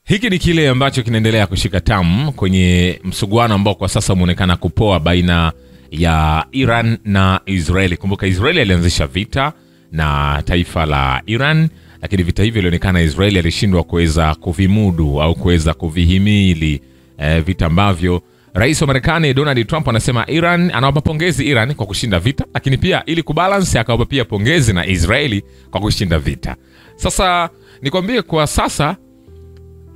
Hiki ni kile ambacho kinaendelea kushika tamu kwenye msuguano ambao kwa sasa umeonekana kupoa baina ya Iran na Israeli. Kumbuka Israeli alianzisha vita na taifa la Iran, lakini vita hivyo ilionekana Israeli alishindwa kuweza kuvimudu au kuweza kuvihimili, vita ambavyo Rais wa Marekani Donald Trump anasema Iran anawapa pongezi Iran kwa kushinda vita, lakini pia ili kubalance akawapa pia pongezi na Israeli kwa kushinda vita. Sasa nikwambie kwa sasa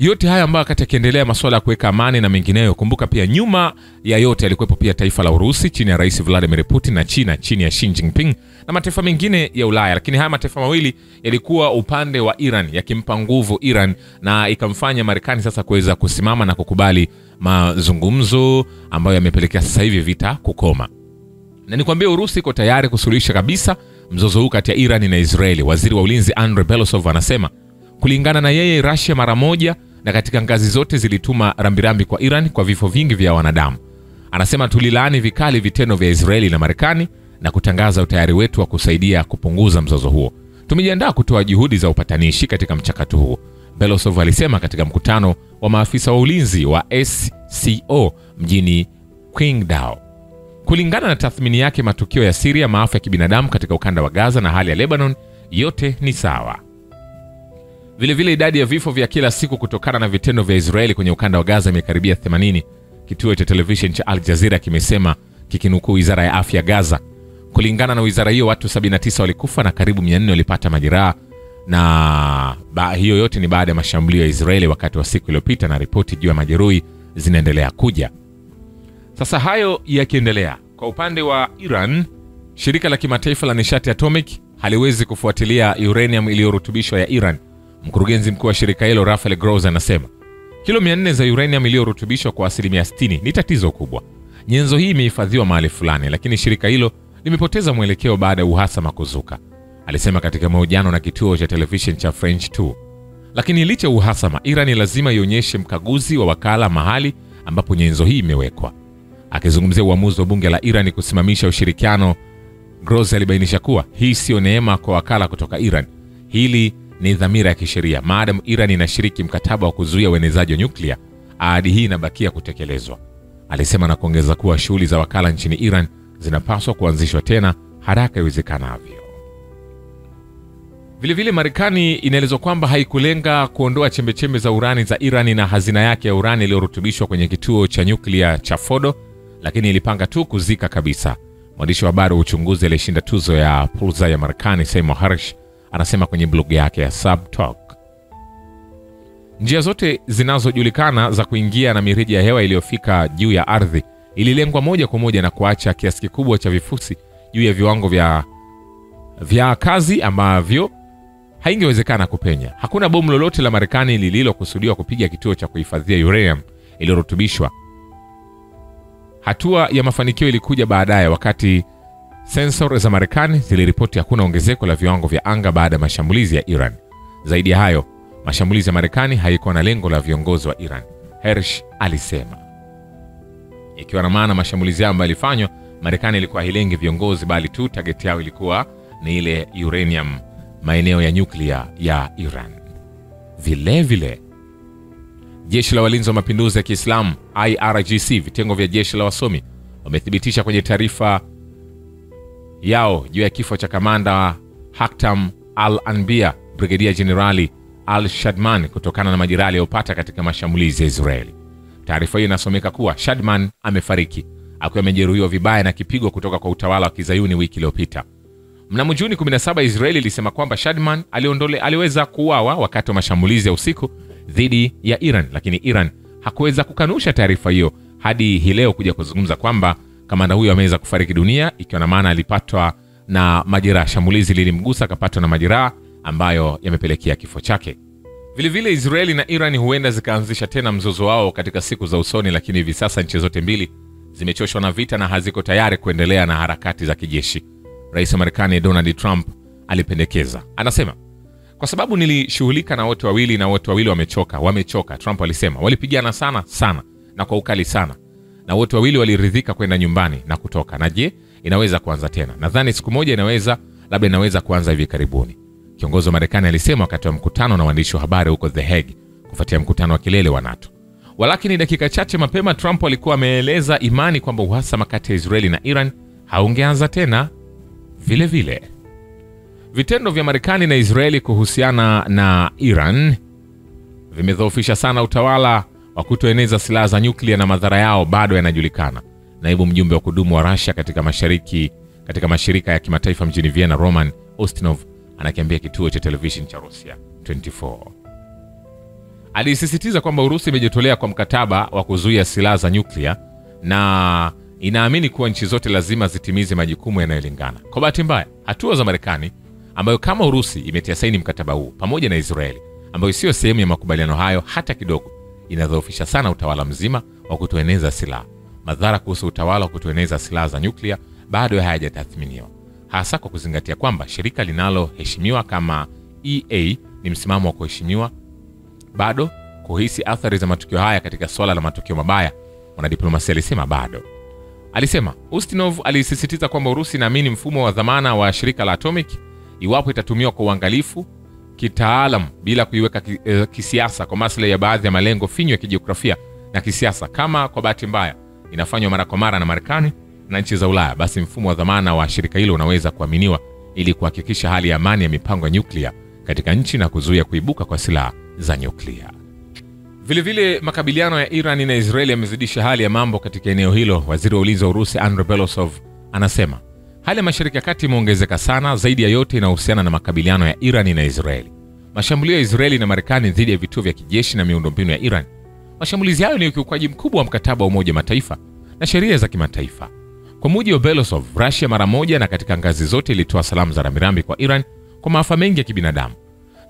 yote haya ambayo wakati yakiendelea masuala ya kuweka amani na mengineyo, kumbuka pia nyuma ya yote alikuwepo pia taifa la Urusi chini ya Rais Vladimir Putin na China chini ya Xi Jinping na mataifa mengine ya Ulaya. Lakini haya mataifa mawili yalikuwa upande wa Iran, yakimpa nguvu Iran na ikamfanya Marekani sasa kuweza kusimama na kukubali mazungumzo ambayo yamepelekea sasa hivi vita kukoma. Na nikwambie Urusi iko tayari kusuluhisha kabisa mzozo huu kati ya Iran na Israeli. Waziri wa Ulinzi Andrei Belosov anasema kulingana na yeye, Russia mara moja na katika ngazi zote zilituma rambirambi kwa Iran kwa vifo vingi vya wanadamu. Anasema tulilaani vikali vitendo vya Israeli na Marekani na kutangaza utayari wetu wa kusaidia kupunguza mzozo huo. Tumejiandaa kutoa juhudi za upatanishi katika mchakato huo, Belosov alisema katika mkutano wa maafisa wa ulinzi wa SCO mjini Qingdao. Kulingana na tathmini yake, matukio ya Syria, maafa ya kibinadamu katika ukanda wa Gaza na hali ya Lebanon yote ni sawa. Vile idadi ya vifo vya kila siku kutokana na vitendo vya Israeli kwenye ukanda wa Gaza imekaribia 80. Kituo cha television cha Al Jazeera kimesema kikinukuu wizara ya afya Gaza. Kulingana na wizara hiyo, watu 79 walikufa na karibu 400 walipata majeraha, na hiyo yote ni baada ya mashambulio ya Israeli wakati wa siku iliyopita, na ripoti juu ya majeruhi zinaendelea kuja. Sasa hayo yakiendelea, kwa upande wa Iran, shirika la kimataifa la nishati atomic haliwezi kufuatilia uranium iliyorutubishwa ya Iran. Mkurugenzi mkuu wa shirika hilo Rafael Grossi anasema kilo 400 za uranium iliyorutubishwa kwa 60% ni tatizo kubwa. Nyenzo hii imehifadhiwa mahali fulani, lakini shirika hilo limepoteza mwelekeo baada ya uhasama kuzuka, alisema katika mahojiano na kituo cha television cha French 2. Lakini licha ya uhasama, Iran lazima ionyeshe mkaguzi wa wakala mahali ambapo nyenzo hii imewekwa. Akizungumzia uamuzi wa bunge la Iran kusimamisha ushirikiano, Grossi alibainisha kuwa hii sio neema kwa wakala kutoka Iran. Hili ni dhamira ya kisheria. Maadamu Iran inashiriki mkataba wa kuzuia uenezaji wa nyuklia, ahadi hii inabakia kutekelezwa, alisema, na kuongeza kuwa shughuli za wakala nchini Iran zinapaswa kuanzishwa tena haraka iwezekanavyo. Vile Marekani inaelezwa kwamba haikulenga kuondoa chembechembe za urani za Iran na hazina yake ya urani iliyorutubishwa kwenye kituo cha nyuklia cha Fordo, lakini ilipanga tu kuzika kabisa. Mwandishi wa habari wa uchunguzi aliyeshinda tuzo ya Pulitzer ya Marekani Seymour Hersh anasema kwenye blog yake ya Subtalk, njia zote zinazojulikana za kuingia na mirija ya hewa iliyofika juu ya ardhi ililengwa moja kwa moja na kuacha kiasi kikubwa cha vifusi juu ya viwango vya kazi ambavyo haingewezekana kupenya. Hakuna bomu lolote la Marekani lililokusudiwa kupiga kituo cha kuhifadhia uranium iliyorutubishwa. Hatua ya mafanikio ilikuja baadaye wakati sensor za Marekani ziliripoti hakuna ongezeko la viwango vya anga baada ya mashambulizi ya Iran. Zaidi ya hayo, mashambulizi ya Marekani haikuwa na lengo la viongozi wa Iran, Hersh alisema. Ikiwa na maana mashambulizi ambayo yalifanywa, Marekani ilikuwa hailengi viongozi bali tu target yao ilikuwa ni ile uranium, maeneo ya nyuklia ya Iran. Vile Jeshi la Walinzi wa Mapinduzi ya Kiislamu IRGC, vitengo vya jeshi la wasomi, wamethibitisha kwenye taarifa yao juu ya kifo cha kamanda Haktam al-Anbiya Brigedia Generali al-Shadman kutokana na majeraha aliyopata katika mashambulizi ya Israeli. Taarifa hiyo inasomeka kuwa Shadman amefariki akiwa amejeruhiwa vibaya na kipigo kutoka kwa utawala wa Kizayuni wiki iliyopita. Mnamo Juni 17, Israeli ilisema kwamba Shadman aliweza kuuawa wakati wa mashambulizi ya usiku dhidi ya Iran, lakini Iran hakuweza kukanusha taarifa hiyo hadi hii leo kuja kuzungumza kwamba kamanda huyo ameweza kufariki dunia, ikiwa na maana alipatwa na majeraha. Shambulizi lilimgusa akapatwa na majeraha ambayo yamepelekea kifo chake. Vile Israeli na Iran huenda zikaanzisha tena mzozo wao katika siku za usoni, lakini hivi sasa nchi zote mbili zimechoshwa na vita na haziko tayari kuendelea na harakati za kijeshi. Rais wa Marekani Donald Trump alipendekeza, anasema, kwa sababu nilishughulika na wote wawili na wote wawili wamechoka. Trump alisema walipigana sana na kwa ukali sana, na wote wawili waliridhika kwenda nyumbani na kutoka. Na je, inaweza kuanza tena? Nadhani siku moja inaweza kuanza hivi karibuni, kiongozi wa Marekani alisema wakati wa mkutano na waandishi wa habari huko The Hague kufuatia mkutano wa kilele wa NATO. Walakini dakika chache mapema Trump alikuwa ameeleza imani kwamba uhasama kati ya Israeli na Iran haungeanza tena vile vile. Vitendo vya Marekani na Israeli kuhusiana na Iran vimedhoofisha sana utawala wa kutoeneza silaha za nyuklia na madhara yao bado yanajulikana. Naibu mjumbe wa kudumu wa Russia katika mashirika ya kimataifa mjini Vienna, Roman Ustinov, anakiambia kituo cha television cha Russia 24. Alisisitiza kwamba Urusi imejitolea kwa mkataba wa kuzuia silaha za nyuklia na inaamini kuwa nchi zote lazima zitimize majukumu yanayolingana. Kwa bahati mbaya, hatua za Marekani ambayo kama Urusi imetia saini mkataba huu pamoja na Israeli ambayo sio sehemu ya makubaliano hayo hata kidogo, inadhoofisha sana utawala mzima wa kutoeneza silaha. Madhara kuhusu utawala wa kutoeneza silaha za nyuklia bado hayajatathminiwa, hasa kwa kuzingatia kwamba shirika linaloheshimiwa kama EA ni msimamo wa kuheshimiwa bado kuhisi athari za matukio haya katika swala la matukio mabaya. Wanadiplomasia alisema bado. Alisema Ustinov alisisitiza kwamba Urusi inaamini mfumo wa dhamana wa shirika la atomic iwapo itatumiwa kwa uangalifu kitaalam bila kuiweka kisiasa kwa maslahi ya baadhi ya malengo finyu ya kijiografia na kisiasa, kama kwa bahati mbaya inafanywa mara kwa mara na Marekani na nchi za Ulaya, basi mfumo wa dhamana wa shirika hilo unaweza kuaminiwa ili kuhakikisha hali ya amani ya mipango ya nyuklia katika nchi na kuzuia kuibuka kwa silaha za nyuklia. Vile vile makabiliano ya Iran na Israeli yamezidisha hali ya mambo katika eneo hilo. Waziri wa ulinzi wa Urusi Andrei Belosov anasema hali ya Mashariki ya Kati imeongezeka sana, zaidi ya yote inahusiana na makabiliano ya Iran na Israeli. Mashambulio ya Israeli na Marekani dhidi ya vituo vya kijeshi na miundombinu ya Iran. Mashambulizi hayo ni ukiukaji mkubwa wa mkataba wa Umoja Mataifa na sheria za kimataifa. Kwa mujibu wa Belosov, Russia mara moja na katika ngazi zote ilitoa salamu za rambirambi kwa Iran kwa maafa mengi ya kibinadamu.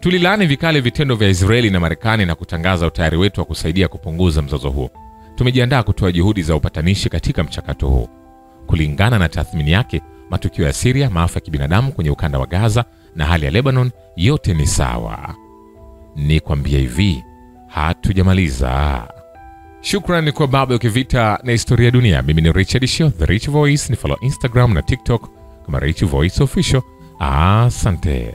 Tulilaani vikali vitendo vya Israeli na Marekani na kutangaza utayari wetu wa kusaidia kupunguza mzozo huo. Tumejiandaa kutoa juhudi za upatanishi katika mchakato huo. Kulingana na tathmini yake, matukio ya Syria, maafa ya kibinadamu kwenye ukanda wa Gaza na hali ya Lebanon yote ni sawa. Ni kwambia hivi, hatujamaliza. Shukrani kwa Baba Ukivita na Historia ya Dunia. Mimi ni Richard Shio, The Rich Voice. Ni follow Instagram na TikTok kama Rich Voice Official. Asante.